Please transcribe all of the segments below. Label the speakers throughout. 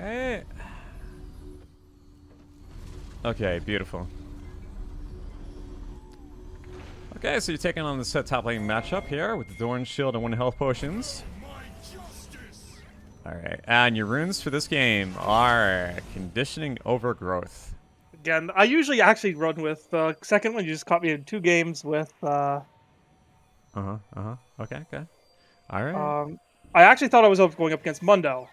Speaker 1: Alright. Okay, beautiful. Okay, so you're taking on the set top lane matchup here with the Thorn Shield and 1 health potions. Alright, and your runes for this game are Conditioning Overgrowth.
Speaker 2: Again, I usually actually run with the second one. You just caught me in 2 games with.
Speaker 1: Okay, okay. Alright.
Speaker 2: I actually thought I was going up against Mundo.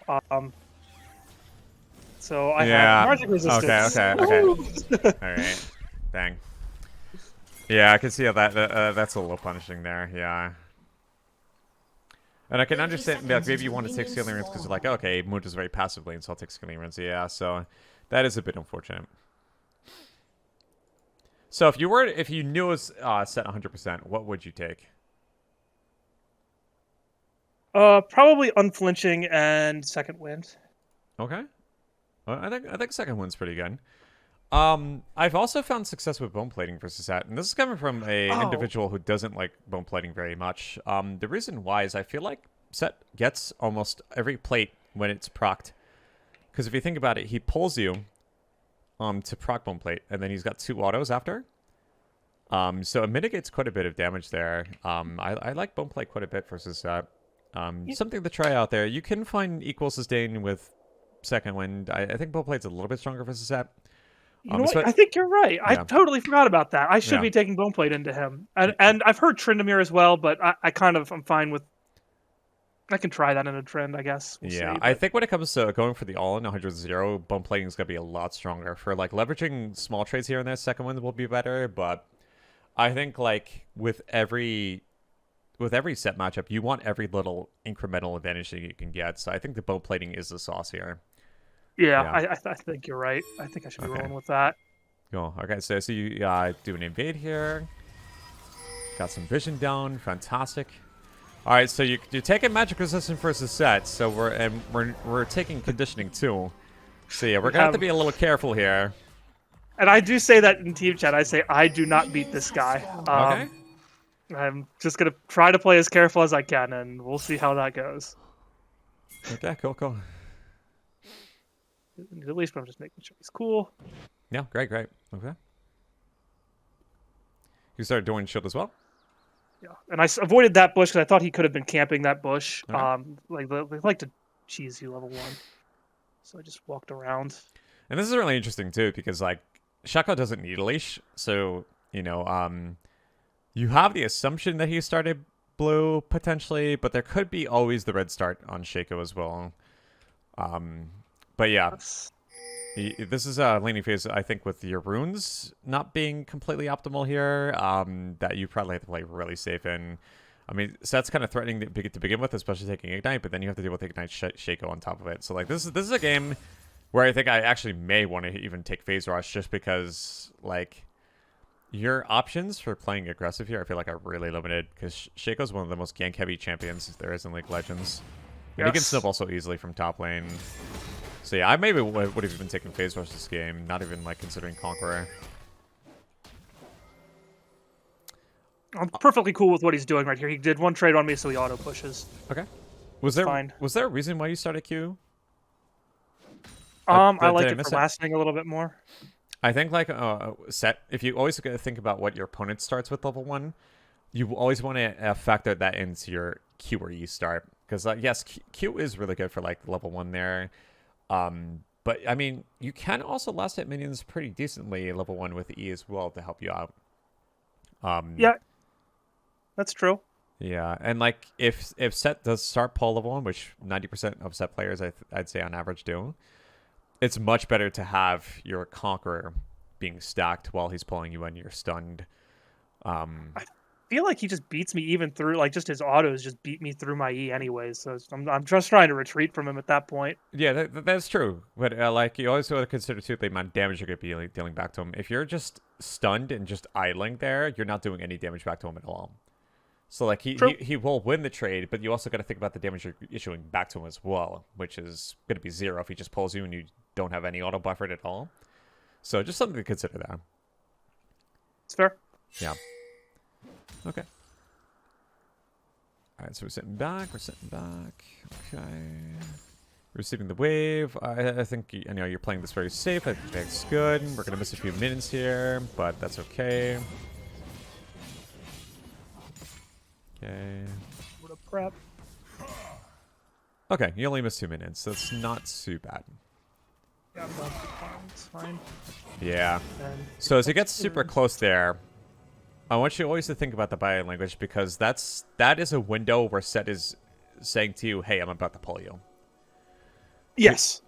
Speaker 2: So I had
Speaker 1: Yeah.
Speaker 2: magic resistance.
Speaker 1: Okay. Alright. Dang. Yeah, I can see how that's a little punishing there. Yeah. And I can understand that maybe you want to take scaling runes because you're like, okay, Moon is very passive lane, so I'll take scaling runes. Yeah, so that is a bit unfortunate. So if you knew it was set 100%, what would you take?
Speaker 2: Probably unflinching and second wind.
Speaker 1: Okay. Well, I think second one's pretty good. I've also found success with bone plating versus that, and this is coming from a individual who doesn't like bone plating very much. The reason why is I feel like Set gets almost every plate when it's procced, because if you think about it, he pulls you to proc bone plate, and then he's got 2 autos after. So it mitigates quite a bit of damage there. I like bone plate quite a bit versus that. Something to try out there. You can find equal sustain with second wind. I think bone plate's a little bit stronger versus that.
Speaker 2: You know what? I think you're right.
Speaker 1: Yeah.
Speaker 2: I totally forgot about that. I should be taking Boneplate into him. And I've heard Tryndamere as well, but I'm fine with... I can try that in a trend, I guess. We'll see,
Speaker 1: I think when it comes to going for the all-in 100-0, bone plating is going to be a lot stronger. For, like, leveraging small trades here and there, second wind will be better, but I think, like, with every set matchup, you want every little incremental advantage that you can get, so I think the bone plating is the sauce here.
Speaker 2: Yeah. I think you're right. I think I should be rolling with that.
Speaker 1: Cool. Okay, so you do an invade here. Got some vision down. Fantastic. All right, so you're taking magic resistance versus set. So we're taking conditioning too. So yeah, we're gonna have to be a little careful here.
Speaker 2: And I do say that in team chat. I say I do not beat this guy.
Speaker 1: Okay.
Speaker 2: I'm just gonna try to play as careful as I can, and we'll see how that goes.
Speaker 1: Okay. Cool.
Speaker 2: At least I'm just making sure he's cool.
Speaker 1: Yeah, great. Okay. You started doing shield as well?
Speaker 2: Yeah, and I avoided that bush because I thought he could have been camping that bush.
Speaker 1: Okay.
Speaker 2: They like to cheese you level 1, so I just walked around.
Speaker 1: And this is really interesting too because like Shaco doesn't need a leash, so you have the assumption that he started blue potentially, but there could be always the red start on Shaco as well. But yeah, this is a laning phase, I think, with your runes not being completely optimal here, that you probably have to play really safe in. I mean, Set's kind of threatening to begin with, especially taking Ignite, but then you have to deal with Ignite Shaco on top of it. So, like, this is a game where I think I actually may want to even take Phase Rush just because, like, your options for playing aggressive here, I feel like, are really limited because Shaco's one of the most gank-heavy champions there is in League Legends. And he can snowball so easily from top lane. So yeah, I maybe would have even taken Phase Rush this game, not even like considering Conqueror.
Speaker 2: I'm perfectly cool with what he's doing right here. He did 1 trade on me, so he auto pushes.
Speaker 1: Okay. Was there a reason why you started Q?
Speaker 2: I like it for lasting a little bit more.
Speaker 1: I think like set. If you always think about what your opponent starts with level 1, you always want to factor that into your Q or E start because yes, Q is really good for like level 1 there. But I mean, you can also last hit minions pretty decently level 1 with E as well to help you out.
Speaker 2: Yeah, that's true.
Speaker 1: Yeah, and like if Set does start pull level 1, which 90% of Set players I'd say on average do, it's much better to have your Conqueror being stacked while he's pulling you when you're stunned.
Speaker 2: I feel like he just beats me even through, like, just his autos just beat me through my E anyways, so I'm just trying to retreat from him at that point.
Speaker 1: Yeah, that's true. But, like, you always have to consider, too, the amount of damage you're going to be like, dealing back to him. If you're just stunned and just idling there, you're not doing any damage back to him at all. So, like, he will win the trade, but you also got to think about the damage you're issuing back to him as well, which is going to be 0 if he just pulls you and you don't have any auto buffered at all. So, just something to consider there.
Speaker 2: It's fair.
Speaker 1: Yeah. Okay. Alright, so we're sitting back. Okay. Receiving the wave. I think you know you're playing this very safe. I think that's good. We're gonna miss a few minions here, but that's okay. Okay.
Speaker 2: What a prep.
Speaker 1: Okay, you only missed 2 minions. That's not too bad.
Speaker 2: Yeah, I'm done. It's fine.
Speaker 1: Yeah.
Speaker 2: And
Speaker 1: So as it gets super close there, I want you always to think about the body language because that is a window where Set is saying to you, "Hey, I'm about to pull you."
Speaker 2: yes.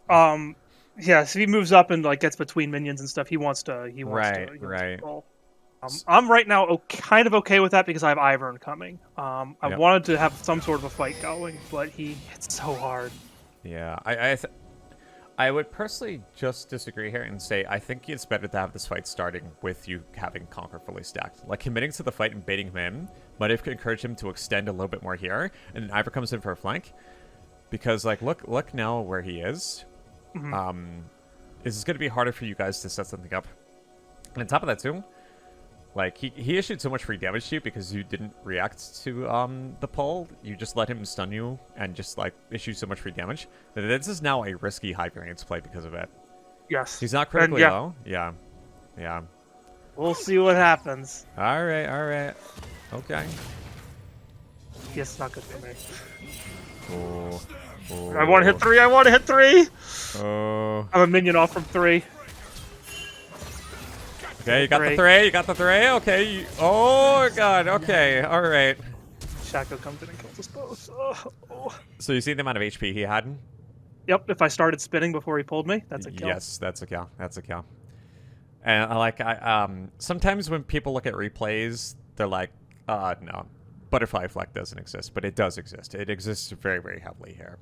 Speaker 2: Yes. If he moves up and like gets between minions and stuff, he wants to. He wants to.
Speaker 1: Right.
Speaker 2: Pull. I'm right now kind of okay with that because I have Ivern coming. I
Speaker 1: Yep.
Speaker 2: wanted to have some sort of a fight going, but he hits so hard.
Speaker 1: Yeah, I would personally just disagree here and say I think it's better to have this fight starting with you having Conquer fully stacked. Like committing to the fight and baiting him in might have encouraged him to extend a little bit more here, and then Ivor comes in for a flank. Because like look now where he is. It's going to be harder for you guys to set something up. And on top of that too, like he issued so much free damage to you because you didn't react to the pull. You just let him stun you and just like issue so much free damage. That this is now a risky high variance play because of it.
Speaker 2: Yes.
Speaker 1: He's not critically low. Yeah. Yeah.
Speaker 2: We'll see what happens.
Speaker 1: All right. Okay.
Speaker 2: Yes, it's not good for me.
Speaker 1: Oh.
Speaker 2: I want to hit 3. I want to hit 3.
Speaker 1: Oh.
Speaker 2: I'm a minion off from 3.
Speaker 1: Okay, you got the 3. You got the 3. Okay. Oh god. Okay. All right.
Speaker 2: Shaco comes in and kills us both. Oh.
Speaker 1: So you see the amount of HP he had?
Speaker 2: Yep. If I started spinning before he pulled me, that's a kill.
Speaker 1: Yes, that's a kill. That's a kill. And sometimes when people look at replays, they're like, no, butterfly effect doesn't exist, but it does exist. It exists very, very heavily here,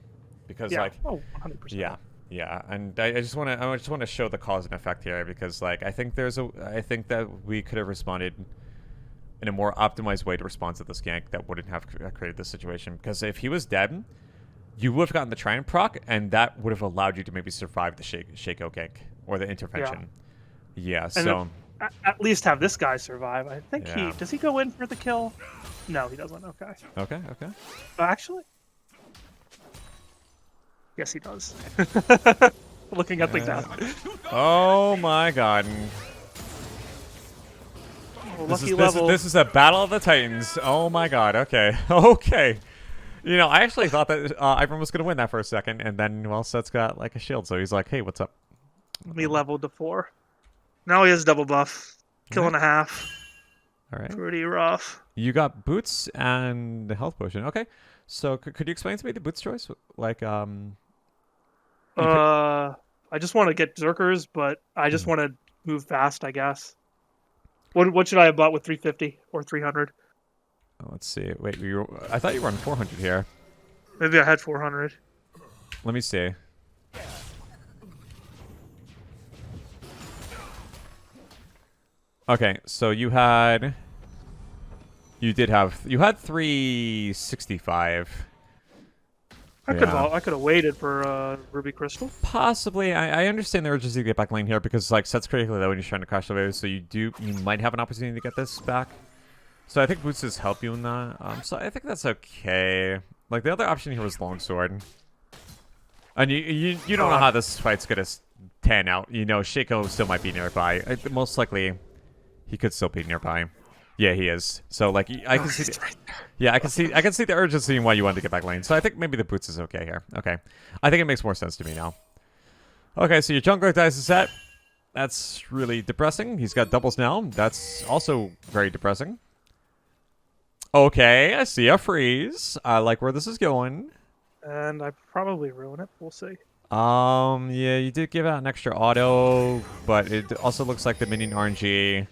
Speaker 1: because
Speaker 2: yeah.
Speaker 1: like,
Speaker 2: 100%.
Speaker 1: Yeah, and I just want to show the cause and effect here because like I think that we could have responded in a more optimized way to respond to this gank that wouldn't have created this situation. Because if he was dead, you would have gotten the Trident proc, and that would have allowed you to maybe survive the Shaco gank or the intervention. Yeah, so
Speaker 2: at least have this guy survive. I think does he go in for the kill? No, he doesn't. Okay.
Speaker 1: Okay.
Speaker 2: Actually. Yes, he does. Looking at things out.
Speaker 1: Oh my god. This is a battle of the Titans. Oh my god. Okay. Okay. You know, I actually thought that Ivern was going to win that for a second, and then, well, Set's got like a shield, so he's like, hey, what's up?
Speaker 2: He leveled to 4. Now he has double buff. Kill and a half.
Speaker 1: All right.
Speaker 2: Pretty rough.
Speaker 1: You got boots and the health potion. Okay. So could you explain to me the boots choice? Like,
Speaker 2: I just want to get Zerkers, but I just want to move fast, I guess. What should I have bought with 350 or 300?
Speaker 1: Let's see. Wait, I thought you were on 400 here.
Speaker 2: Maybe I had 400.
Speaker 1: Let me see. Okay, so you had 365.
Speaker 2: I could have waited for Ruby Crystal.
Speaker 1: Possibly. I understand the urgency to get back lane here because like Set's critically low when you're trying to crash the wave, so you might have an opportunity to get this back. So I think boots just help you in that. So I think that's okay. Like the other option here was longsword, and you don't know how this fight's gonna pan out. You know, Shaco still might be nearby. Most likely, he could still be nearby. Yeah, he is. So like I can see. Right there. Yeah, I can see the urgency in why you wanted to get back lane. So I think maybe the boots is okay here. Okay, I think it makes more sense to me now. Okay, so your jungler dies to Set. That's really depressing. He's got doubles now. That's also very depressing. Okay, I see a freeze. I like where this is going.
Speaker 2: And I probably ruin it. We'll see.
Speaker 1: Yeah, you did give out an extra auto, but it also looks like the minion RNG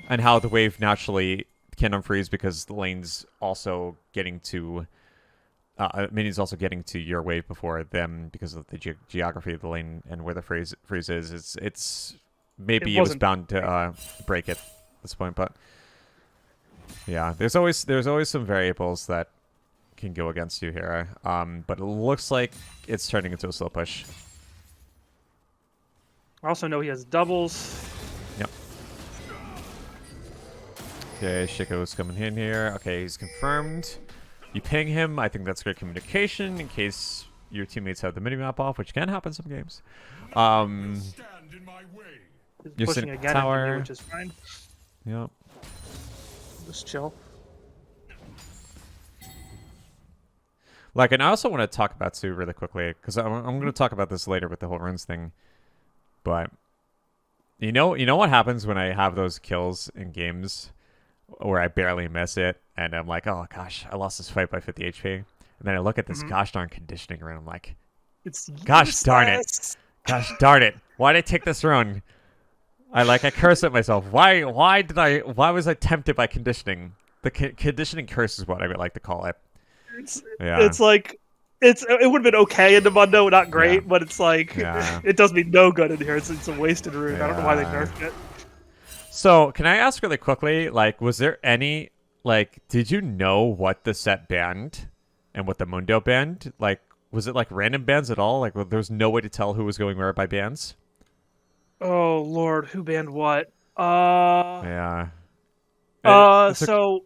Speaker 1: and how the wave naturally can unfreeze because the lane's also getting to minions also getting to your wave before them because of the geography of the lane and where the freeze is. It's maybe it was bound to break it at this point, but. Yeah, there's always some variables that can go against you here. But it looks like it's turning into a slow push.
Speaker 2: I also know he has doubles.
Speaker 1: Yep. Okay, Shaco's coming in here. Okay, he's confirmed. You ping him. I think that's great communication in case your teammates have the minimap off, which can happen some games. You're
Speaker 2: pushing
Speaker 1: sitting
Speaker 2: again
Speaker 1: tower,
Speaker 2: into me, which is fine.
Speaker 1: Yep.
Speaker 2: Just chill.
Speaker 1: Like, and I also want to talk about too really quickly because I'm going to talk about this later with the whole runes thing. But you know what happens when I have those kills in games where I barely miss it, and I'm like, oh gosh, I lost this fight by 50 HP, and then I look at this gosh darn conditioning rune, I'm like,
Speaker 2: it's
Speaker 1: gosh darn it, gosh darn it, why did I take this rune? I curse at myself. Why was I tempted by conditioning? The conditioning curse is what I would like to call it.
Speaker 2: It's like it would have been okay in the Mundo, not great, but it's like it does me no good in here. It's a wasted rune. I don't know why they nerfed it.
Speaker 1: So can I ask really quickly, like, was there any did you know what the set banned and what the Mundo banned? Like, was it like random bans at all? Like, there's no way to tell who was going where by bans?
Speaker 2: Oh Lord, who banned what?
Speaker 1: Yeah.
Speaker 2: So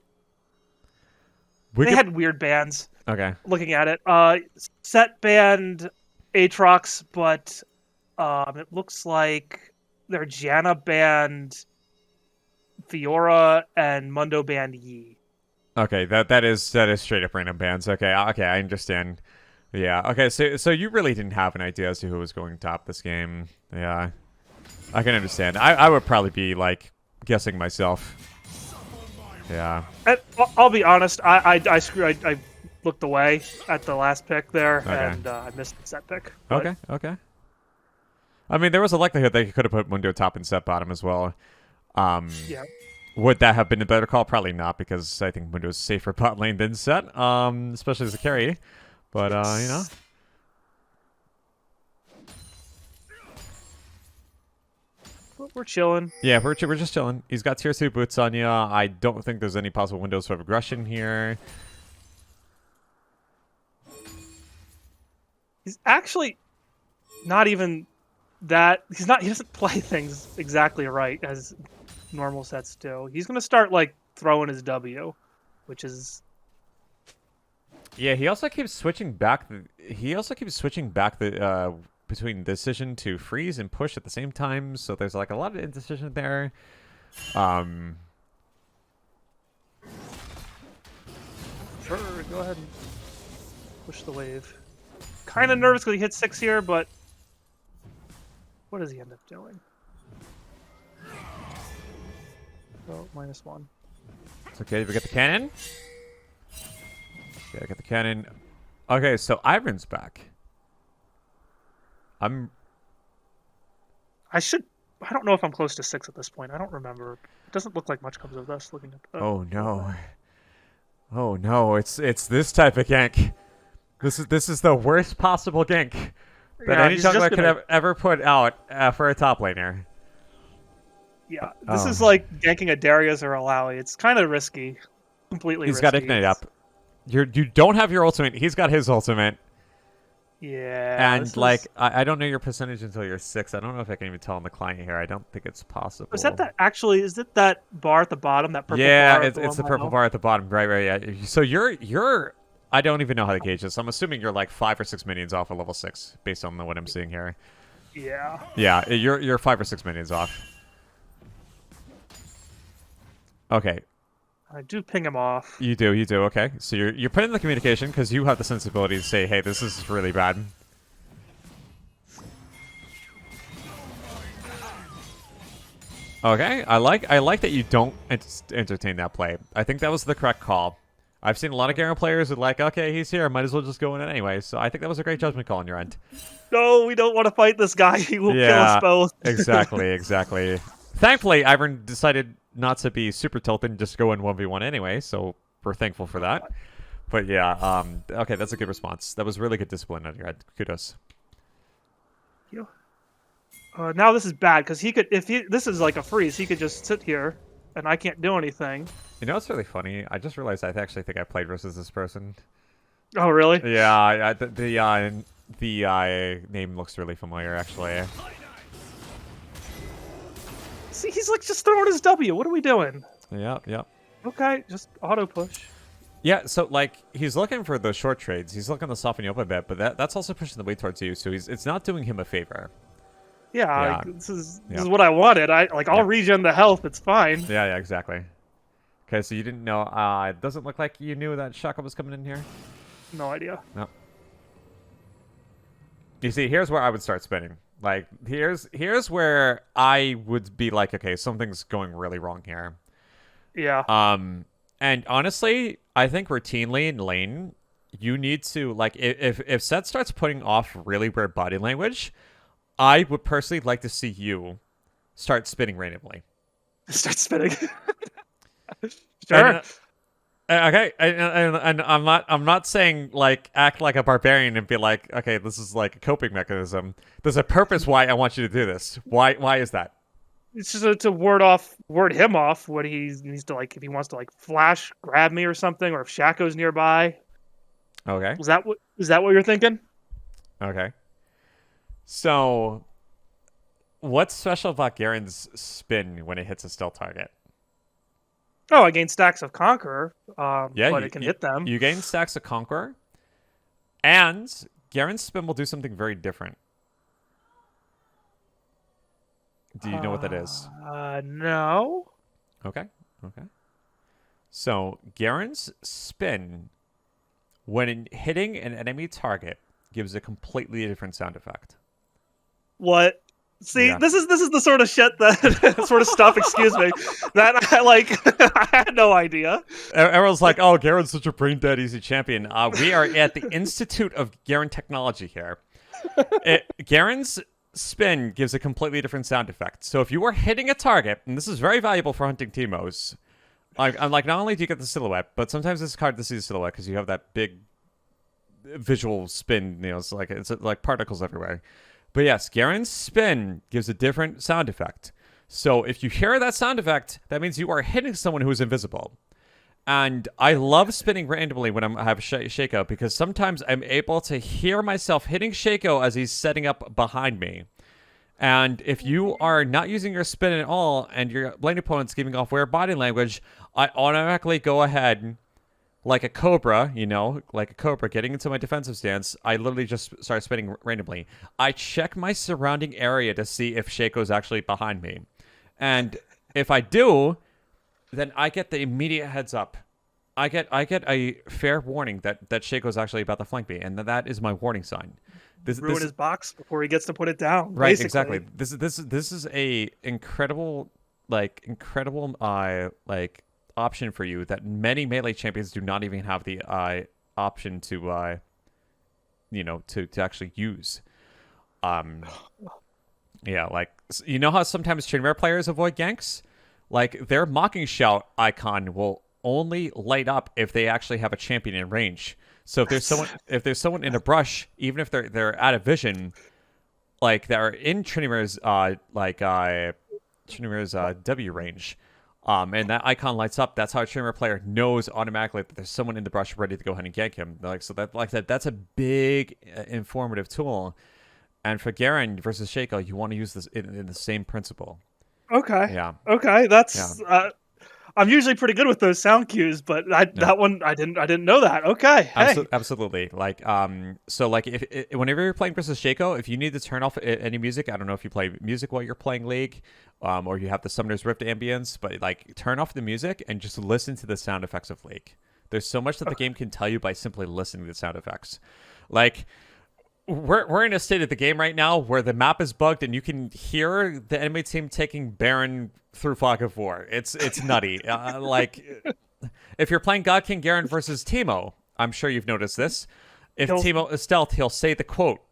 Speaker 2: they had weird bans.
Speaker 1: Okay.
Speaker 2: Looking at it, set banned Aatrox, but it looks like their Janna banned Fiora and Mundo banned Yi.
Speaker 1: Okay, that is straight up random bans. Okay, I understand. Yeah. Okay, so you really didn't have an idea as to who was going top this game. Yeah. I can understand. I would probably be like guessing myself. Yeah.
Speaker 2: And I'll be honest. I looked away at the last pick there, and I missed the set pick. But...
Speaker 1: Okay. I mean, there was a likelihood they could have put Mundo top and set bottom as well.
Speaker 2: Yeah.
Speaker 1: Would that have been a better call? Probably not, because I think Mundo's safer bot lane than set, especially as a carry. But you know.
Speaker 2: We're chilling.
Speaker 1: Yeah, we're just chilling. He's got tier 2 boots on you. I don't think there's any possible windows of aggression here.
Speaker 2: He's actually not even that. He doesn't play things exactly right as normal sets do. He's gonna start like throwing his W, which is.
Speaker 1: Yeah, he also keeps switching back. Between decision to freeze and push at the same time, so there's like a lot of indecision there.
Speaker 2: Sure, go ahead and push the wave. Kind of nervous because he hit 6 here, but what does he end up doing? Oh, -1.
Speaker 1: It's okay. We get the cannon. Yeah, I got the cannon. Okay, so Iron's back.
Speaker 2: I don't know if I'm close to 6 at this point. I don't remember. It doesn't look like much comes of this. Looking at.
Speaker 1: Oh no! Oh no! It's this type of gank. This is the worst possible gank that any jungler could have ever put out for a top laner.
Speaker 2: Yeah, this is like ganking a Darius or a Lowy. It's kind of risky. Completely risky.
Speaker 1: He's got Ignite up. You don't have your ultimate. He's got his ultimate.
Speaker 2: Yeah.
Speaker 1: And like, I don't know your percentage until you're 6. I don't know if I can even tell on the client here. I don't think it's possible.
Speaker 2: Is it that bar at the bottom? That purple bar?
Speaker 1: Yeah, it's the purple bar at the bottom. Right. Yeah. So you're. I don't even know how to gauge this. I'm assuming you're like 5 or 6 minions off of level 6, based on what I'm seeing here.
Speaker 2: Yeah.
Speaker 1: Yeah, you're 5 or 6 minions off. Okay.
Speaker 2: I do ping him off.
Speaker 1: You do. Okay, so you're putting in the communication because you have the sensibility to say, "Hey, this is really bad." Okay, I like that you don't entertain that play. I think that was the correct call. I've seen a lot of Garen players who are like, "Okay, he's here. Might as well just go in anyway." So I think that was a great judgment call on your end.
Speaker 2: No, we don't want to fight this guy. He will kill us both.
Speaker 1: Exactly. Thankfully, Ivern decided not to be super tilted and just go in 1v1 anyway, so we're thankful for that. But yeah, okay, that's a good response. That was really good discipline on your end. Kudos.
Speaker 2: Now this is bad because this is like a freeze. He could just sit here, and I can't do anything.
Speaker 1: You know what's really funny? I just realized I actually think I played versus this person.
Speaker 2: Oh really?
Speaker 1: Yeah, the name looks really familiar actually.
Speaker 2: See, he's like just throwing his W. What are we doing?
Speaker 1: Yep.
Speaker 2: Okay, just auto push.
Speaker 1: Yeah, so like he's looking for those short trades. He's looking to soften you up a bit, but that's also pushing the weight towards you. So it's not doing him a favor.
Speaker 2: Yeah,
Speaker 1: Yeah,
Speaker 2: like, this
Speaker 1: yeah,
Speaker 2: is what I wanted. I'll
Speaker 1: yeah,
Speaker 2: regen the health. It's fine.
Speaker 1: yeah, exactly. Okay, so you didn't know. It doesn't look like you knew that Shaka was coming in here.
Speaker 2: No idea.
Speaker 1: No. You see, here's where I would start spinning. Like here's where I would be like, okay, something's going really wrong here.
Speaker 2: Yeah.
Speaker 1: And honestly, I think routinely in lane, you need to like if Seth starts putting off really weird body language, I would personally like to see you start spinning randomly.
Speaker 2: Start spinning.
Speaker 1: And,
Speaker 2: Sure.
Speaker 1: okay, and I'm not saying like act like a barbarian and be like, okay, this is like a coping mechanism. There's a purpose why I want you to do this. Why is that?
Speaker 2: It's just to ward him off when he needs to, like, if he wants to, like, flash grab me or something, or if Shaco's nearby.
Speaker 1: Okay.
Speaker 2: Is that what you're thinking?
Speaker 1: Okay. So, what's special about Garen's spin when it hits a stealth target?
Speaker 2: Oh, I gain stacks of Conqueror,
Speaker 1: Yeah,
Speaker 2: but it can hit them.
Speaker 1: You gain stacks of Conqueror, and Garen's spin will do something very different. Do you know what that is?
Speaker 2: No.
Speaker 1: Okay. Okay. So Garen's spin, when hitting an enemy target, gives a completely different sound effect.
Speaker 2: What? See,
Speaker 1: Yeah.
Speaker 2: this is the sort of shit that sort of stuff. Excuse me, that I like. I had no idea.
Speaker 1: Everyone's like, "Oh, Garen's such a brain dead easy champion." We are at the Institute of Garen Technology here. Garen's spin gives a completely different sound effect. So if you are hitting a target, and this is very valuable for hunting Teemos, I'm like, not only do you get the silhouette, but sometimes it's hard to see the silhouette because you have that big visual spin. You know, it's like particles everywhere. But yes, Garen's spin gives a different sound effect. So if you hear that sound effect, that means you are hitting someone who is invisible. And I love spinning randomly when I have Shaco because sometimes I'm able to hear myself hitting Shaco as he's setting up behind me. And if you are not using your spin at all and your lane opponent's giving off weird body language, I automatically go ahead like a cobra, like a cobra getting into my defensive stance. I literally just start spinning randomly. I check my surrounding area to see if Shaco's actually behind me. And if I do, then I get the immediate heads up. I get a fair warning that Shaco's actually about to flank me, and that is my warning sign.
Speaker 2: Ruin his box before he gets to put it down.
Speaker 1: Right,
Speaker 2: basically.
Speaker 1: exactly. This is a incredible option for you that many melee champions do not even have the option to to actually use. Yeah, like you know how sometimes Challenger players avoid ganks? Like their mocking shout icon will only light up if they actually have a champion in range. So if there's someone in a brush, even if they're out of vision, like they're in Trinimer's W range, and that icon lights up, that's how a Challenger player knows automatically that there's someone in the brush ready to go ahead and gank him. That's a big informative tool. And for Garen versus Shaco, you want to use this in the same principle.
Speaker 2: Okay.
Speaker 1: Yeah.
Speaker 2: Okay, that's. Yeah. I'm usually pretty good with those sound cues, but that one I didn't know that. Okay. Hey.
Speaker 1: Absolutely. Like so like if whenever you're playing versus Shaco, if you need to turn off any music, I don't know if you play music while you're playing League, or you have the Summoner's Rift ambience, but like turn off the music and just listen to the sound effects of League. There's so much that the game can tell you by simply listening to the sound effects. Like we're in a state of the game right now where the map is bugged and you can hear the enemy team taking Baron through Fog of War. It's nutty. Like if you're playing God King Garen versus Teemo, I'm sure you've noticed this. If Teemo is stealth, he'll say the quote.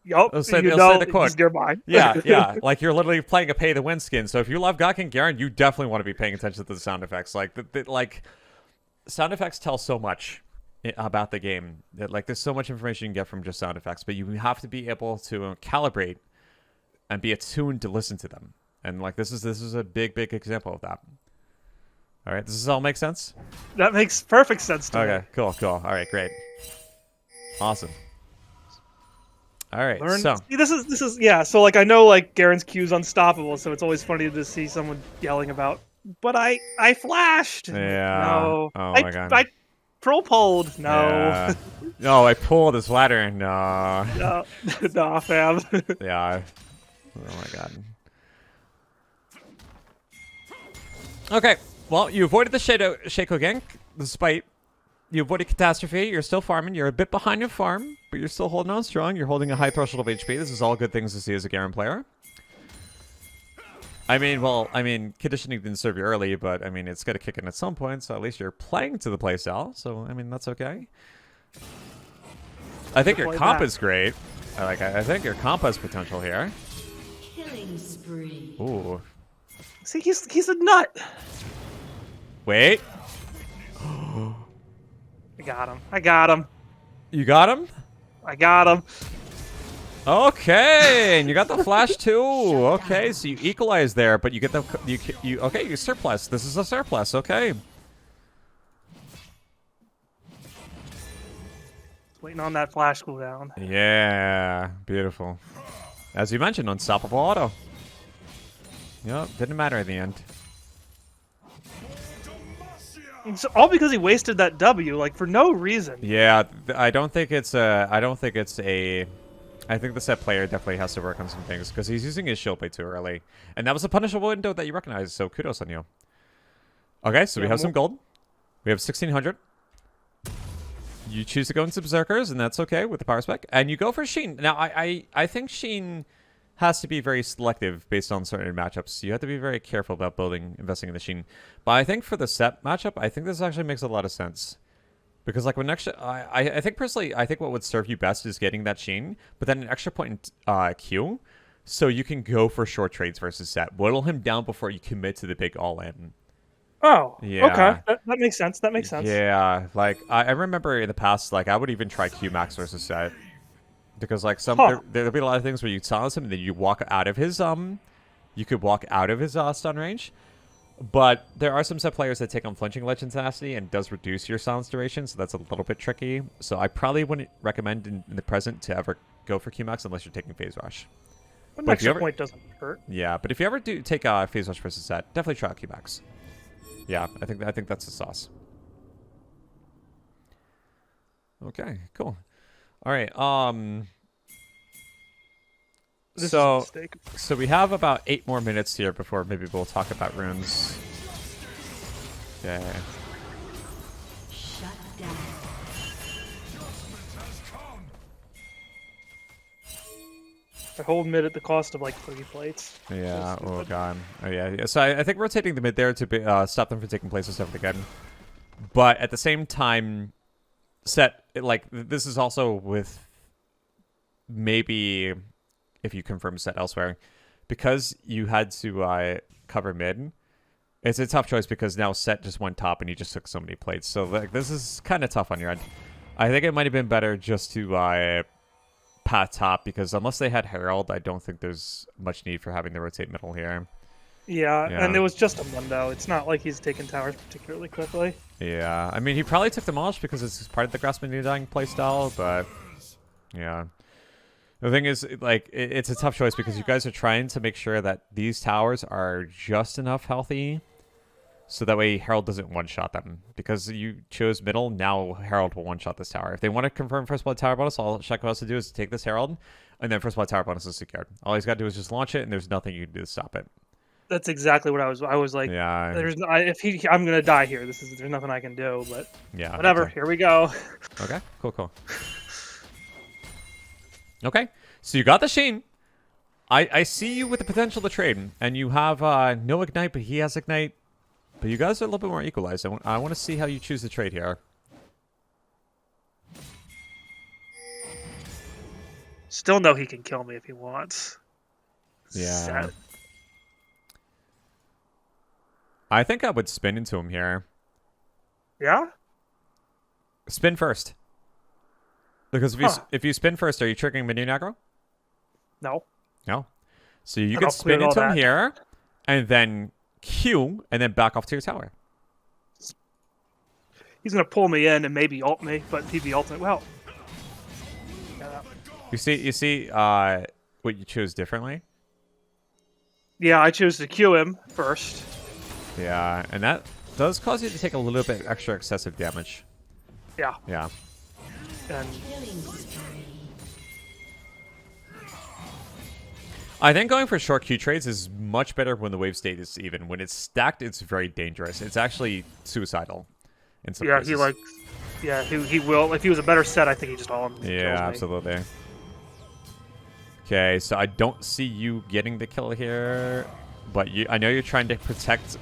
Speaker 2: Yup,
Speaker 1: he'll say the quote.
Speaker 2: He's nearby.
Speaker 1: Yeah. Like you're literally playing a pay to win skin. So if you love God King Garen, you definitely want to be paying attention to the sound effects. Like like sound effects tell so much about the game. Like there's so much information you can get from just sound effects, but you have to be able to calibrate and be attuned to listen to them. And like this is a big example of that. All right, does this all make sense?
Speaker 2: That makes perfect sense to me.
Speaker 1: Okay, cool. All right, great, awesome. All right, so
Speaker 2: see, this is yeah. So like I know like Garen's Q's unstoppable, so it's always funny to see someone yelling about. But I flashed.
Speaker 1: yeah.
Speaker 2: No.
Speaker 1: Oh my god.
Speaker 2: Troll pulled. No.
Speaker 1: Yeah. No, I pulled his ladder. No.
Speaker 2: No. Nah, fam.
Speaker 1: Yeah. Oh my god. Okay. Well, you avoided the Shaco gank, despite you avoided catastrophe. You're still farming. You're a bit behind your farm, but you're still holding on strong. You're holding a high threshold of HP. This is all good things to see as a Garen player. I mean, conditioning didn't serve you early, but I mean, it's got to kick in at some point, so at least you're playing to the playstyle. So, I mean, that's okay. I think your comp is great. I think your comp has potential here.
Speaker 3: Killing spree.
Speaker 1: Ooh.
Speaker 2: See, he's a nut.
Speaker 1: Wait.
Speaker 2: I got him. I got him.
Speaker 1: You got him?
Speaker 2: I got him.
Speaker 1: Okay, and you got the flash too. Okay, so you equalize there, but you get the you okay, you surplus. This is a surplus. Okay.
Speaker 2: Waiting on that flash cooldown.
Speaker 1: Yeah, beautiful. As you mentioned, unstoppable auto. Yep, didn't matter in the end.
Speaker 2: It's all because he wasted that W, like for no reason.
Speaker 1: Yeah, I don't think it's a. I think the set player definitely has to work on some things because he's using his shield way too early, and that was a punishable window that you recognize. So kudos on you. Okay, so we have some gold. We have 1600. You choose to go into Berserkers, and that's okay with the power spec. And you go for Sheen. Now, I think Sheen has to be very selective based on certain matchups. You have to be very careful about investing in the Sheen. But I think for the set matchup, I think this actually makes a lot of sense. Because like when extra, I think personally, I think what would serve you best is getting that Sheen, but then an extra point in Q, so you can go for short trades versus set. Whittle him down before you commit to the big all-in.
Speaker 2: Oh,
Speaker 1: yeah.
Speaker 2: Okay. That makes sense. That makes sense.
Speaker 1: Yeah, like I remember in the past, like I would even try Q max versus set, because like there'll be a lot of things where you silence him and then you walk out of his you could walk out of his stun range. But there are some set players that take unflinching Legend Tenacity and does reduce your silence duration, so that's a little bit tricky. So I probably wouldn't recommend in the present to ever go for Qmax unless you're taking Phase Rush.
Speaker 2: An extra point doesn't hurt.
Speaker 1: Yeah, but if you ever do take Phase Rush versus set, definitely try out Qmax. Yeah, I think that's the sauce. Okay, cool. All right, So we have about 8 more minutes here before maybe we'll talk about runes. Yeah.
Speaker 3: Shut down.
Speaker 2: I hold mid at the cost of like 30 plates.
Speaker 1: Yeah. Oh god. Oh yeah. So I think rotating the mid there to stop them from taking places stuff again. But at the same time, this is also with maybe. If you confirm set elsewhere, because you had to cover mid, it's a tough choice because now set just went top and you just took so many plates. So like this is kind of tough on your end. I think it might have been better just to pat top because unless they had Herald, I don't think there's much need for having to rotate middle here.
Speaker 2: Yeah, and it was just a Mundo. It's not like he's taking towers particularly quickly.
Speaker 1: Yeah, I mean he probably took Demolish because it's part of the Grasping and Dying playstyle, but yeah. The thing is, like, it's a tough choice because you guys are trying to make sure that these towers are just enough healthy so that way Herald doesn't one-shot them. Because you chose middle, now Herald will one-shot this tower. If they want to confirm First Blood Tower bonus, all Shaco has to do is take this Herald, and then First Blood Tower bonus is secured. All he's got to do is just launch it, and there's nothing you can do to stop it.
Speaker 2: That's exactly what I was like.
Speaker 1: Yeah.
Speaker 2: I'm gonna die here. There's nothing I can do. But
Speaker 1: yeah,
Speaker 2: whatever.
Speaker 1: okay.
Speaker 2: Here we go.
Speaker 1: Okay. Cool. Okay, so you got the Sheen. I see you with the potential to trade, and you have no Ignite, but he has Ignite. But you guys are a little bit more equalized. I want to see how you choose to trade here.
Speaker 2: Still know he can kill me if he wants.
Speaker 1: Yeah.
Speaker 2: Sad.
Speaker 1: I think I would spin into him here.
Speaker 2: Yeah?
Speaker 1: Spin first. Because if you spin first, are you triggering minion aggro?
Speaker 2: No.
Speaker 1: No. So you can spin into him here, and then Q, and then back off to your tower.
Speaker 2: He's gonna pull me in and maybe ult me, but he'd be ultimate. Well.
Speaker 1: You see what you chose differently?
Speaker 2: Yeah, I chose to Q him first.
Speaker 1: Yeah, and that does cause you to take a little bit extra excessive damage.
Speaker 2: Yeah.
Speaker 1: Yeah.
Speaker 2: And
Speaker 3: Killing spree.
Speaker 1: I think going for short Q trades is much better when the wave state is even. When it's stacked, it's very dangerous. It's actually suicidal in some
Speaker 2: yeah,
Speaker 1: cases.
Speaker 2: he like, yeah, he will. If he was a better set, I think he just all kills me.
Speaker 1: Yeah, absolutely. Okay, so I don't see you getting the kill here, but I know you're trying to protect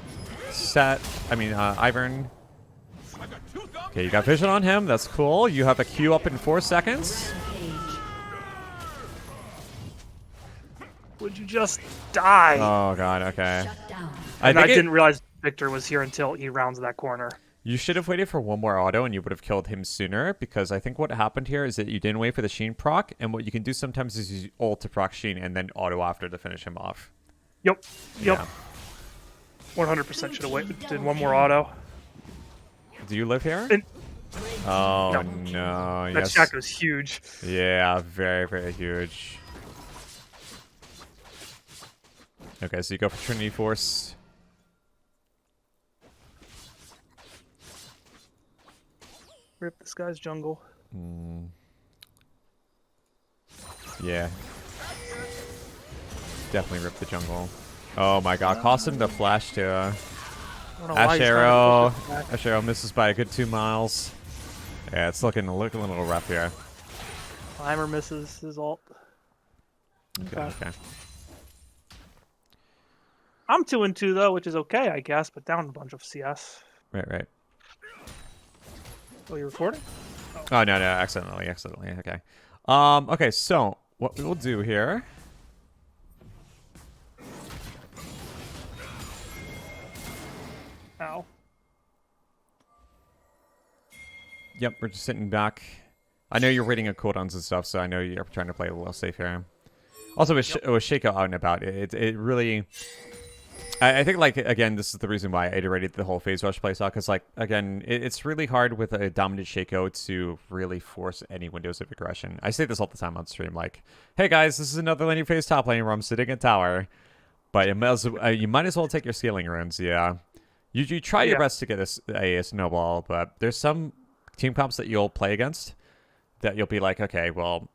Speaker 1: Ivern. Okay, you got vision on him. That's cool. You have a Q up in 4 seconds.
Speaker 2: Would you just die?
Speaker 1: Oh god, okay.
Speaker 3: Shut down.
Speaker 2: I
Speaker 1: think
Speaker 2: didn't realize Victor was here until he rounds that corner.
Speaker 1: you should have waited for one more auto and you would have killed him sooner, because I think what happened here is that you didn't wait for the Sheen proc, and what you can do sometimes is use ult to proc Sheen and then auto after to finish him off.
Speaker 2: Yep.
Speaker 1: Yeah.
Speaker 2: 100% should have waited. Did one more auto.
Speaker 1: Do you live here?
Speaker 2: And-
Speaker 1: Oh
Speaker 2: No.
Speaker 1: no,
Speaker 2: That
Speaker 1: yes.
Speaker 2: Shaco's huge.
Speaker 1: Yeah, very, very huge. Okay, so you go for Trinity Force.
Speaker 2: Rip this guy's jungle.
Speaker 1: Yeah. Definitely rip the jungle. Oh my god, cost him the flash to
Speaker 2: I don't know why
Speaker 1: Ash
Speaker 2: he's
Speaker 1: Arrow.
Speaker 2: trying to push it back.
Speaker 1: Ash Arrow misses by a good 2 miles. Yeah, it's looking a little rough here.
Speaker 2: Climber misses his ult.
Speaker 1: Okay.
Speaker 2: I'm 2-2 though, which is okay, I guess, but down a bunch of CS.
Speaker 1: Right.
Speaker 2: Oh, you recording?
Speaker 1: Oh no, accidentally. Okay. Okay, so what we will do here.
Speaker 2: Ow.
Speaker 1: Yep, we're just sitting back. I know you're waiting at cooldowns and stuff, so I know you're trying to play a little safe here. Also, with Shaco out and about, it really... I think, like, again, this is the reason why I iterated the whole phase rush playstyle, because, like, again, it's really hard with a dominant Shaco to really force any windows of aggression. I say this all the time on stream, like, hey guys, this is another linear phase top lane where I'm sitting in tower, but you might as well take your scaling runes, yeah. You try your best to get a snowball, but there's some team comps that you'll play against that you'll be like, okay, well,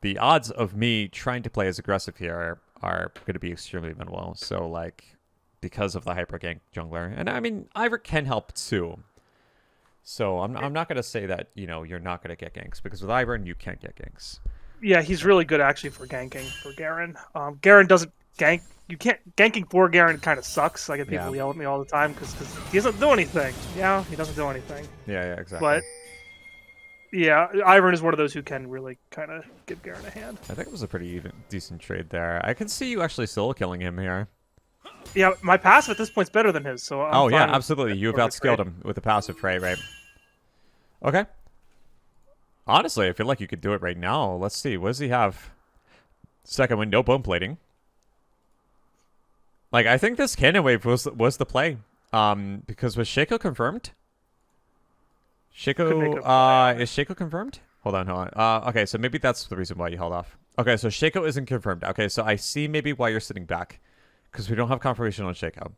Speaker 1: the odds of me trying to play as aggressive here are going to be extremely minimal. So, like, because of the hyper gank jungler, and I mean, Ivor can help too. So I'm not going to say that you're not going to get ganks, because with Ivor you can't get ganks.
Speaker 2: Yeah, he's really good actually for ganking for Garen. Garen doesn't gank. You can't ganking for Garen kind of sucks. I get people yell at me all the time because he doesn't do anything. Yeah, he doesn't do anything.
Speaker 1: Yeah, exactly.
Speaker 2: But yeah, Ivern is one of those who can really kind of give Garen a hand.
Speaker 1: I think it was a pretty decent trade there. I can see you actually solo killing him here.
Speaker 2: Yeah, my passive at this point's better than his. So I'm
Speaker 1: yeah,
Speaker 2: fine with
Speaker 1: absolutely.
Speaker 2: that
Speaker 1: You've
Speaker 2: sort of
Speaker 1: outskilled
Speaker 2: trade.
Speaker 1: him with the passive, right? Okay. Honestly, I feel like you could do it right now. Let's see. What does he have? Second one, no bone plating. Like, I think this cannon wave was the play. Because was Shaco confirmed? Shaco, is Shaco confirmed? Hold on. Okay, so maybe that's the reason why you held off. Okay, so Shaco isn't confirmed. Okay, so I see maybe why you're sitting back, because we don't have confirmation on Shaco.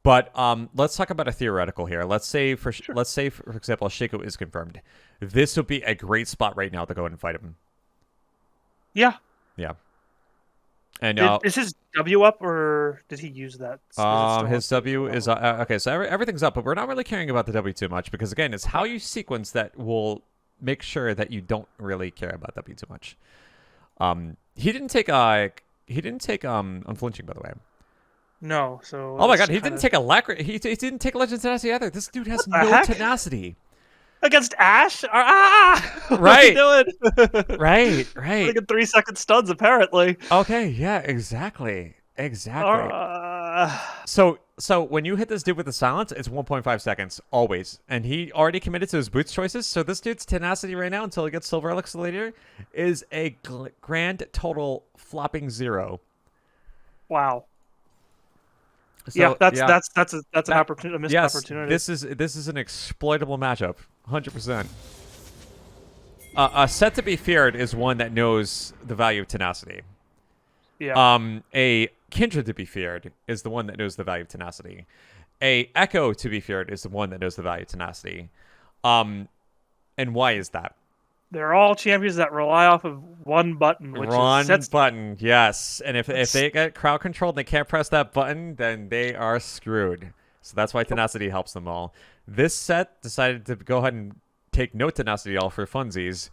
Speaker 1: But let's talk about a theoretical here. Let's say for example, Shaco is confirmed. This would be a great spot right now to go and fight him.
Speaker 2: Yeah.
Speaker 1: Yeah. And
Speaker 2: Is his W up, or did he use that?
Speaker 1: his W is okay. So everything's up, but we're not really caring about the W too much, because again, it's how you sequence that will make sure that you don't really care about W too much. He didn't take unflinching, by the way.
Speaker 2: No. So.
Speaker 1: Oh my god, he didn't take he didn't take Legend Tenacity either. This dude has no
Speaker 2: heck?
Speaker 1: tenacity.
Speaker 2: Against Ash? What
Speaker 1: Right.
Speaker 2: are you doing?
Speaker 1: Right.
Speaker 2: Like a 3-second stuns, apparently.
Speaker 1: Okay, yeah, exactly. So when you hit this dude with the silence, it's 1.5 seconds, always. And he already committed to his boots choices, so this dude's tenacity right now, until he gets Silver Elixir later, is a grand total flopping 0.
Speaker 2: Wow.
Speaker 1: So,
Speaker 2: yeah, that's an opportunity, a missed
Speaker 1: yes,
Speaker 2: opportunity.
Speaker 1: this is an exploitable matchup, 100%. A set to be feared is one that knows the value of tenacity.
Speaker 2: Yeah.
Speaker 1: A Kindred to be feared is the one that knows the value of tenacity. A Echo to be feared is the one that knows the value of tenacity. And why is that?
Speaker 2: They're all champions that rely off of one button, which
Speaker 1: One
Speaker 2: sets
Speaker 1: button, yes. And if they get crowd controlled and they can't press that button, then they are screwed. So that's why tenacity helps them all. This set decided to go ahead and take no tenacity all for funsies,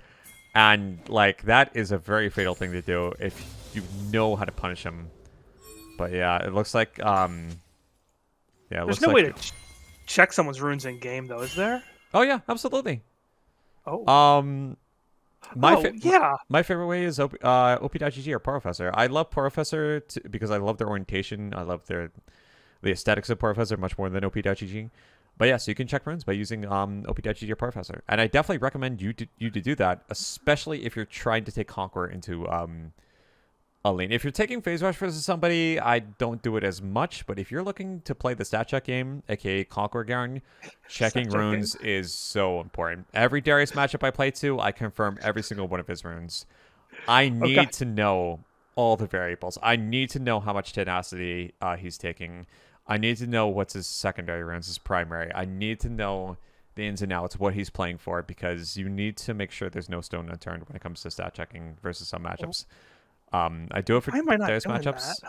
Speaker 1: and like that is a very fatal thing to do if you know how to punish them. But yeah, it looks like yeah.
Speaker 2: There's no way to check someone's runes in game, though, is there?
Speaker 1: Oh yeah, absolutely.
Speaker 2: Oh.
Speaker 1: My favorite way is op.gg or Professor. I love Professor because I love their orientation. I love the aesthetics of Professor much more than op.gg. But yeah, so you can check runes by using op.gg or Professor, and I definitely recommend you to do that, especially if you're trying to take Conqueror into a lane. If you're taking Phase Rush versus somebody, I don't do it as much, but if you're looking to play the stat check game, aka Conqueror Garen, checking runes is so important. Every Darius matchup I play to, I confirm every single one of his runes. I need to know all the variables. I need to know how much tenacity he's taking. I need to know what's his secondary runes, his primary. I need to know the ins and outs, what he's playing for, because you need to make sure there's no stone unturned when it comes to stat checking versus some matchups. I do it for Darius matchups.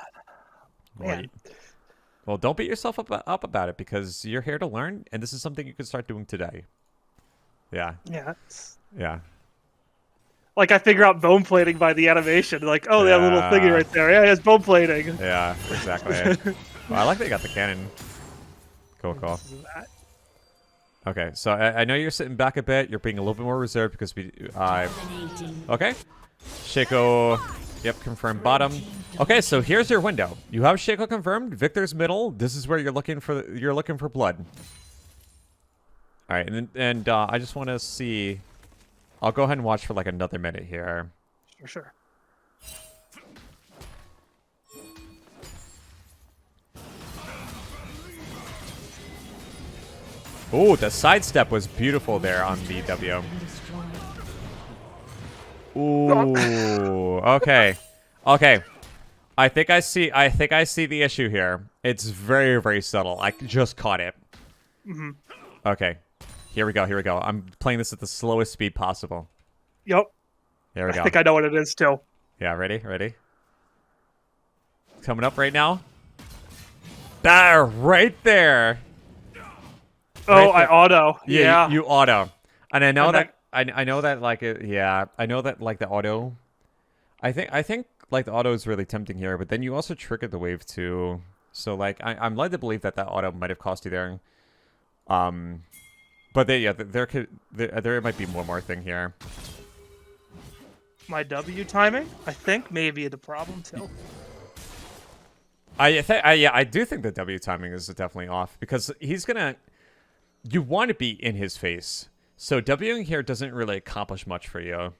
Speaker 1: Well, don't beat yourself up about it, because you're here to learn, and this is something you can start doing today. Yeah.
Speaker 2: Yeah.
Speaker 1: Yeah.
Speaker 2: Like, I figure out bone plating by the animation. Like, oh, they have a little thingy right there. Yeah, it's bone plating.
Speaker 1: Yeah, exactly. Well, I like that you got the cannon. Cool. Okay, so I know you're sitting back a bit. You're being a little bit more reserved because we... okay. Shaco... Yep, confirmed bottom. Okay, so here's your window. You have Shaco confirmed. Victor's middle. This is where you're looking for blood. All right, and I just want to see. I'll go ahead and watch for like another minute here.
Speaker 2: For sure.
Speaker 1: Oh, the sidestep was beautiful there on the W. Ooh, okay. I think I see the issue here. It's very, very subtle. I just caught it.
Speaker 2: Mm-hmm.
Speaker 1: Okay. Here we go. I'm playing this at the slowest speed possible.
Speaker 2: Yep.
Speaker 1: There we go.
Speaker 2: I think I know what it is, too.
Speaker 1: Yeah, ready? Coming up right now. There, right there.
Speaker 2: Oh,
Speaker 1: right
Speaker 2: I auto. Yeah.
Speaker 1: You auto. And I know I know that like I know that like the auto. I think like the auto is really tempting here, but then you also triggered the wave too. So like I'm led to believe that auto might have cost you there. But there might be one more thing here.
Speaker 2: My W timing, I think, may be the problem too.
Speaker 1: I do think the W timing is definitely off, because he's gonna. You want to be in his face. So Wing here doesn't really accomplish much for you,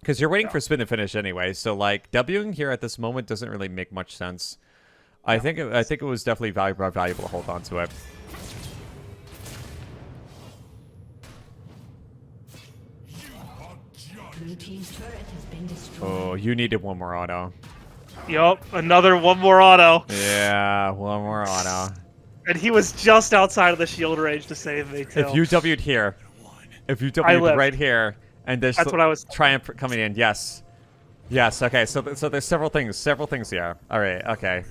Speaker 1: because you're waiting for spin to finish anyway. So like Wing here at this moment doesn't really make much sense. I think it was definitely valuable to hold on to it.
Speaker 3: Blue team's turret has been destroyed.
Speaker 1: Oh, you needed one more auto.
Speaker 2: Yup, another one more auto.
Speaker 1: Yeah, one more auto.
Speaker 2: And he was just outside of the shield range to save me too.
Speaker 1: If you W'd here, if you W'd right here, and there's
Speaker 2: that's what I was.
Speaker 1: Triumph coming in. Yes. Okay. So there's several things here. All right. Okay.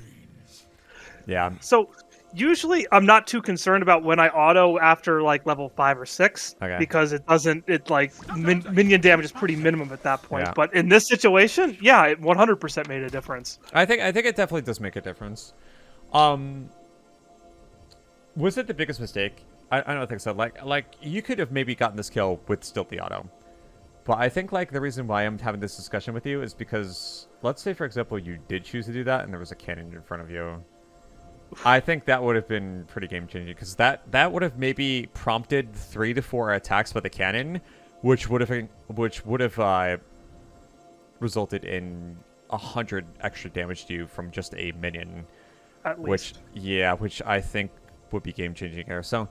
Speaker 1: Yeah.
Speaker 2: So usually I'm not too concerned about when I auto after like level 5 or 6, because it doesn't. It like minion damage is pretty minimum at that point.
Speaker 1: Yeah.
Speaker 2: But in this situation, yeah, it 100% made a difference.
Speaker 1: I think it definitely does make a difference. Was it the biggest mistake? I don't think so. Like you could have maybe gotten this kill with still the auto. But I think like the reason why I'm having this discussion with you is because, let's say for example you did choose to do that and there was a cannon in front of you. I think that would have been pretty game changing, because that would have maybe prompted 3 to 4 attacks by the cannon, which would have resulted in 100 extra damage to you from just a minion.
Speaker 2: At least.
Speaker 1: Which I think would be game changing here. So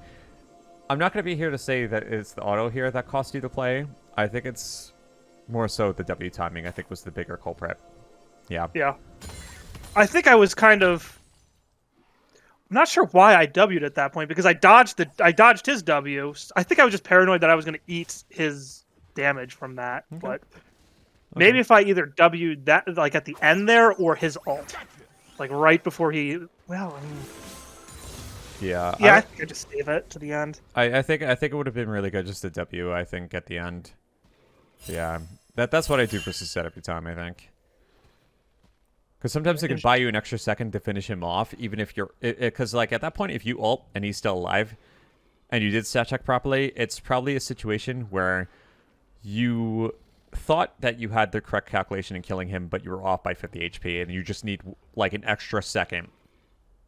Speaker 1: I'm not going to be here to say that it's the auto here that cost you to play. I think it's more so the W timing, I think, was the bigger culprit. Yeah.
Speaker 2: Yeah. I think I was kind of... not sure why I W'd at that point because I dodged his W. I think I was just paranoid that I was going to eat his damage from that.
Speaker 1: Okay.
Speaker 2: But maybe if I either W'd that like at the end there or his ult, like right before he. Well, I mean,
Speaker 1: Yeah.
Speaker 2: yeah, I think I just save it to the end.
Speaker 1: I think it would have been really good just to W. I think at the end. Yeah, that's what I do versus set every time. I think. Because sometimes it can buy you an extra second to finish him off, even if you're... Because, like, at that point, if you ult and he's still alive, and you did stat check properly, it's probably a situation where you thought that you had the correct calculation in killing him, but you were off by 50 HP, and you just need, like, an extra second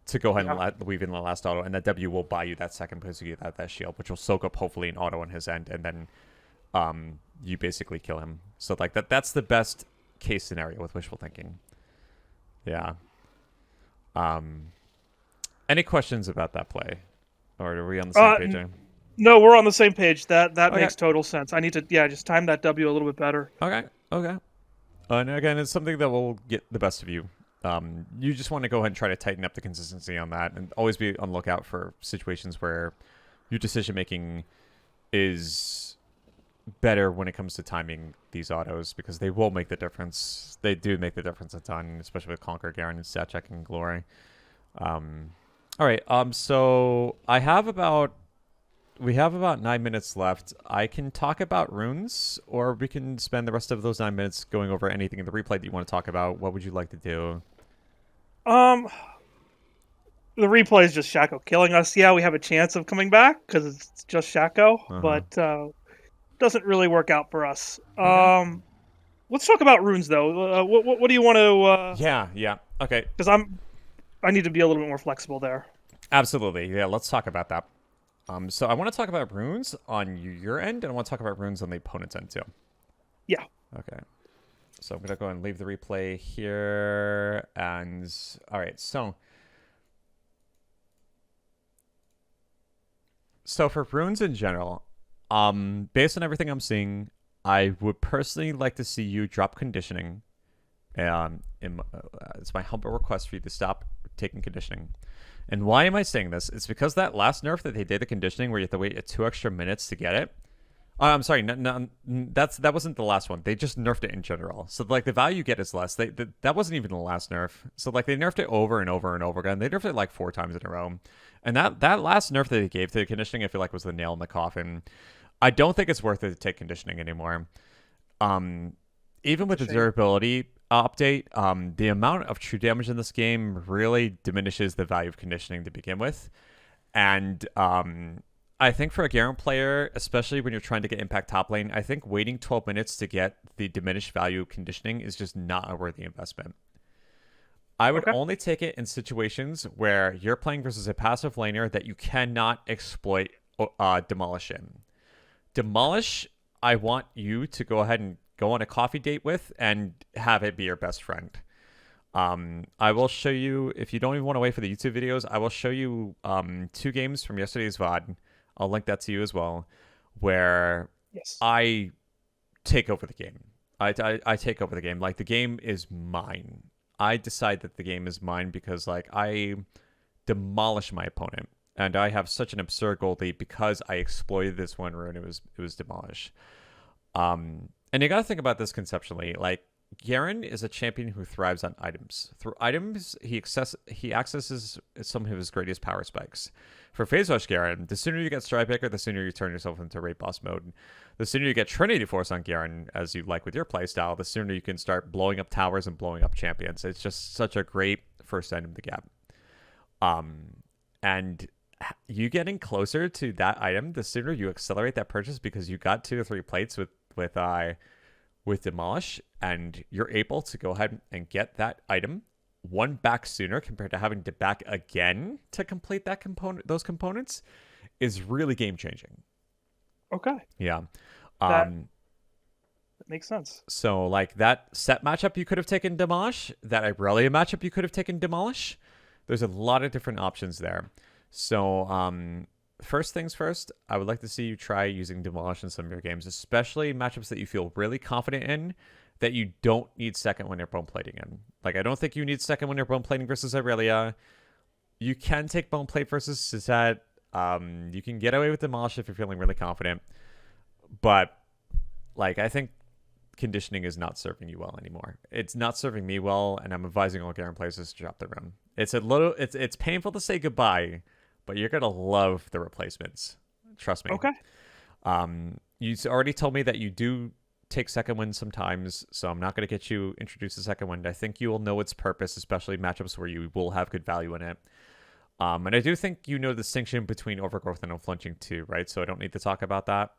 Speaker 1: to go ahead and weave in the last auto, and that W will buy you that second because you get that shield, which will soak up, hopefully, an auto on his end, and then you basically kill him. So, like, that's the best case scenario with wishful thinking. Yeah. Any questions about that play? Or are we on the same page?
Speaker 2: No, we're on the same page. That
Speaker 1: Okay.
Speaker 2: makes total sense. I need to just time that W a little bit better.
Speaker 1: Okay. And again, it's something that will get the best of you. You just want to go ahead and try to tighten up the consistency on that, and always be on the lookout for situations where your decision making is better when it comes to timing these autos, because they will make the difference. They do make the difference a ton, especially with Conquer, Garen, and Stat Check and Glory. All right. So we have about 9 minutes left. I can talk about runes, or we can spend the rest of those 9 minutes going over anything in the replay that you want to talk about. What would you like to do?
Speaker 2: The replay is just Shaco killing us. Yeah, we have a chance of coming back because it's just Shaco, but doesn't really work out for us. Let's talk about runes though. What do you want to?
Speaker 1: Yeah. Okay.
Speaker 2: Because I need to be a little bit more flexible there.
Speaker 1: Absolutely. Yeah. Let's talk about that. So I want to talk about runes on your end, and I want to talk about runes on the opponent's end too.
Speaker 2: Yeah.
Speaker 1: Okay. So I'm gonna go and leave the replay here, and all right. So for runes in general, based on everything I'm seeing, I would personally like to see you drop conditioning. It's my humble request for you to stop taking conditioning. And why am I saying this? It's because that last nerf that they did the conditioning, where you have to wait 2 extra minutes to get it. I'm sorry, that wasn't the last one. They just nerfed it in general. So like the value you get is less. That wasn't even the last nerf. So like they nerfed it over and over and over again. They nerfed it like 4 times in a row. And that last nerf that they gave to the conditioning, I feel like was the nail in the coffin. I don't think it's worth it to take conditioning anymore. Even with the durability update, the amount of true damage in this game really diminishes the value of conditioning to begin with. And I think for a Garen player, especially when you're trying to get impact top lane, I think waiting 12 minutes to get the diminished value conditioning is just not a worthy investment. I would only take it in situations where you're playing versus a passive laner that you cannot exploit Demolish in. Demolish, I want you to go ahead and go on a coffee date with and have it be your best friend. I will show you, if you don't even want to wait for the YouTube videos, I will show you 2 games from yesterday's VOD. I'll link that to you as well, where I take over the game. I take over the game. Like, the game is mine. I decide that the game is mine because, like, I demolish my opponent. And I have such an absurd gold lead because I exploited this one rune. It was demolish. And you got to think about this conceptually. Like, Garen is a champion who thrives on items. Through items, he accesses some of his greatest power spikes. For Phase Rush Garen, the sooner you get Stride Breaker, the sooner you turn yourself into raid boss mode. The sooner you get Trinity Force on Garen, as you like with your playstyle, the sooner you can start blowing up towers and blowing up champions. It's just such a great first item to get. And you getting closer to that item, the sooner you accelerate that purchase because you got 2 or 3 plates with Demolish, and you're able to go ahead and get that item 1 back sooner compared to having to back again to complete those components is really game changing.
Speaker 2: Okay.
Speaker 1: Yeah.
Speaker 2: That makes sense.
Speaker 1: So like that set matchup you could have taken Demolish, that Irelia matchup you could have taken Demolish. There's a lot of different options there. So first things first, I would like to see you try using Demolish in some of your games, especially matchups that you feel really confident in, that you don't need second when you're bone plating in. Like, I don't think you need second when you're bone plating versus Irelia. You can take Bone Plate versus Suzette. You can get away with Demolish if you're feeling really confident. But, like, I think conditioning is not serving you well anymore. It's not serving me well, and I'm advising all Garen players to drop the run. It's painful to say goodbye, but you're gonna love the replacements. Trust me.
Speaker 2: Okay.
Speaker 1: You already told me that you do take second wind sometimes, so I'm not gonna get you introduced to second wind. I think you will know its purpose, especially matchups where you will have good value in it. And I do think you know the distinction between overgrowth and unflinching too, right? So I don't need to talk about that.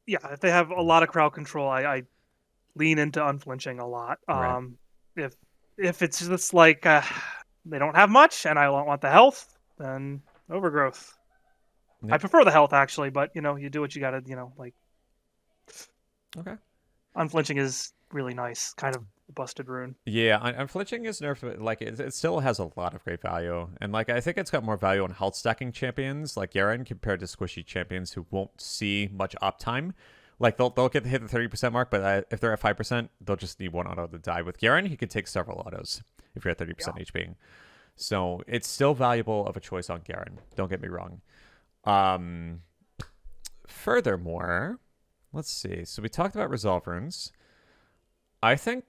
Speaker 2: Yeah, if they have a lot of crowd control, I lean into unflinching a lot.
Speaker 1: Right.
Speaker 2: If it's just like they don't have much and I don't want the health, then overgrowth.
Speaker 1: Yep.
Speaker 2: I prefer the health actually, but you do what you gotta, like
Speaker 1: Okay.
Speaker 2: unflinching is really nice, kind of a busted rune.
Speaker 1: Yeah, unflinching is nerfed, but like it still has a lot of great value, and like I think it's got more value on health stacking champions like Garen compared to squishy champions who won't see much uptime. Like they'll get hit the 30% mark, but if they're at 5%, they'll just need one auto to die. With Garen, he could take several autos if you're at 30% HP. So it's still valuable of a choice on Garen. Don't get me wrong. Furthermore, let's see. So we talked about resolve runes. I think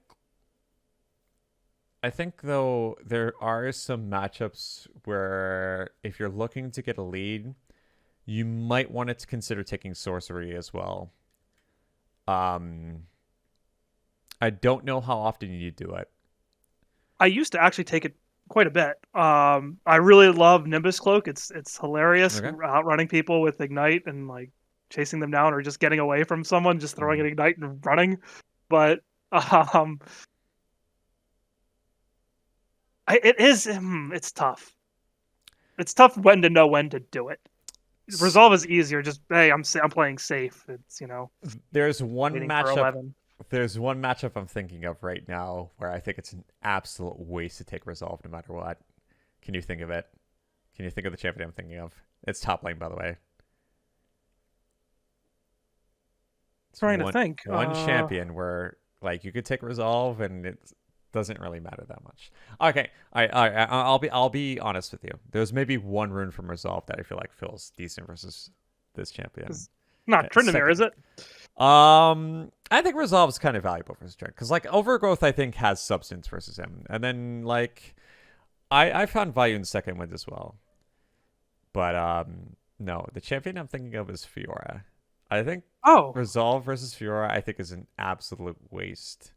Speaker 1: though there are some matchups where if you're looking to get a lead, you might want to consider taking sorcery as well. I don't know how often you do it.
Speaker 2: I used to actually take it quite a bit. I really love Nimbus Cloak. It's hilarious,
Speaker 1: Okay.
Speaker 2: outrunning people with Ignite and like chasing them down or just getting away from someone, just throwing an Ignite and running. But it's tough. It's tough when to know when to do it. Resolve is easier. Just hey, I'm playing safe. It's
Speaker 1: There's one
Speaker 2: waiting for
Speaker 1: matchup.
Speaker 2: 11.
Speaker 1: There's one matchup I'm thinking of right now where I think it's an absolute waste to take resolve no matter what. Can you think of it? Can you think of the champion I'm thinking of? It's top lane, by the way. It's
Speaker 2: Trying to think.
Speaker 1: One champion where like you could take resolve and it doesn't really matter that much. Okay, I'll be honest with you. There's maybe one rune from resolve that I feel like feels decent versus this champion.
Speaker 2: Not Tryndamere, is it?
Speaker 1: I think resolve is kind of valuable versus Trent because like overgrowth I think has substance versus him, and then like I found value in second wind as well. But no, the champion I'm thinking of is Fiora. I think resolve versus Fiora I think is an absolute waste.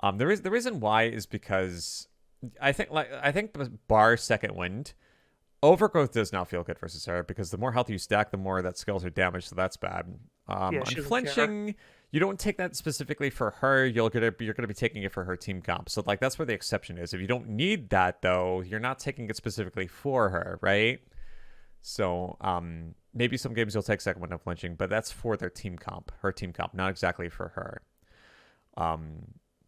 Speaker 1: The reason why is because I think bar second wind, overgrowth does not feel good versus her because the more health you stack, the more that skills are damaged, so that's bad. Unflinching, you don't take that specifically for her. You're gonna be taking it for her team comp. So like that's where the exception is. If you don't need that though, you're not taking it specifically for her, right? So maybe some games you'll take second wind unflinching, but that's for their team comp, her team comp, not exactly for her.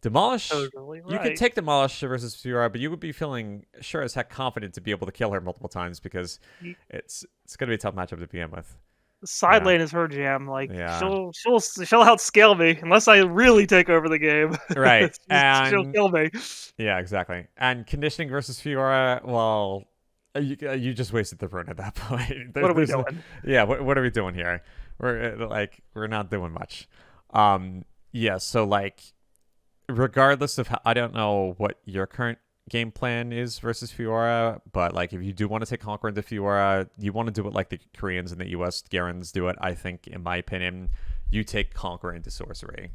Speaker 1: Demolish,
Speaker 2: totally right.
Speaker 1: You could take Demolish versus Fiora, but you would be feeling sure as heck confident to be able to kill her multiple times because it's going to be a tough matchup to begin with.
Speaker 2: Side lane is her jam. Like she'll outscale me unless I really take over the game.
Speaker 1: Right, and
Speaker 2: she'll kill me.
Speaker 1: Yeah, exactly. And conditioning versus Fiora, well, you just wasted the rune at that point.
Speaker 2: What are we doing?
Speaker 1: Yeah, what are we doing here? We're not doing much. Yeah, so like. Regardless of how, I don't know what your current game plan is versus Fiora, but like if you do want to take Conqueror into Fiora, you want to do it like the Koreans and the US Garens do it. I think, in my opinion, you take Conqueror into Sorcery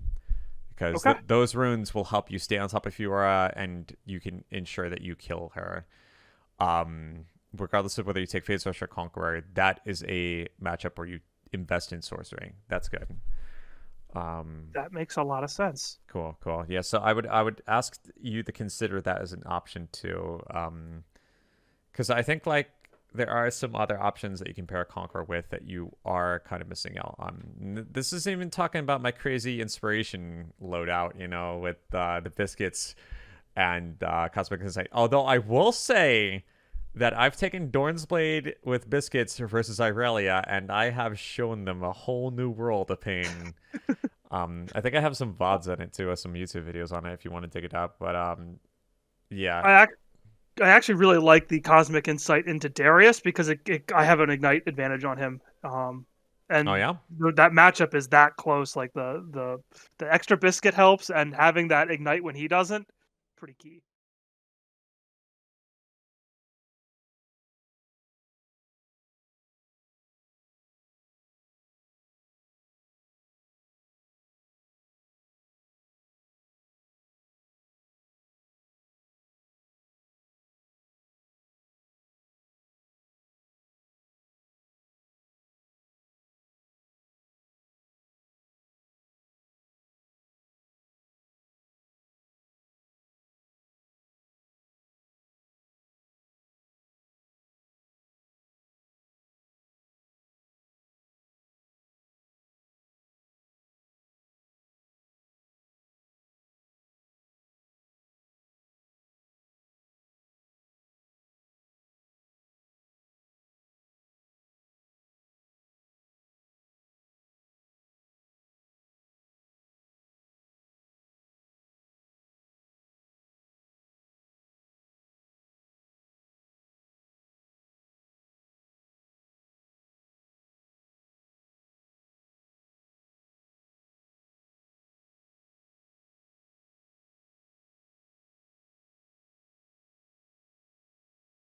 Speaker 1: because those runes will help you stay on top of Fiora and you can ensure that you kill her. Regardless of whether you take Phase Rush or Conqueror, that is a matchup where you invest in Sorcery. That's good.
Speaker 2: That makes a lot of sense.
Speaker 1: Cool. Yeah, so I would ask you to consider that as an option too, because I think like there are some other options that you can pair Conqueror with that you are kind of missing out on. This isn't even talking about my crazy inspiration loadout, with the biscuits and Cosmic Insight. Although I will say that I've taken Dorn's Blade with biscuits versus Irelia, and I have shown them a whole new world of pain. I think I have some VODs on it too, some YouTube videos on it if you want to dig it up. But yeah.
Speaker 2: actually really like the Cosmic Insight into Darius because I have an Ignite advantage on him. And
Speaker 1: Oh yeah.
Speaker 2: that matchup is that close. Like the extra biscuit helps, and having that Ignite when he doesn't, pretty key.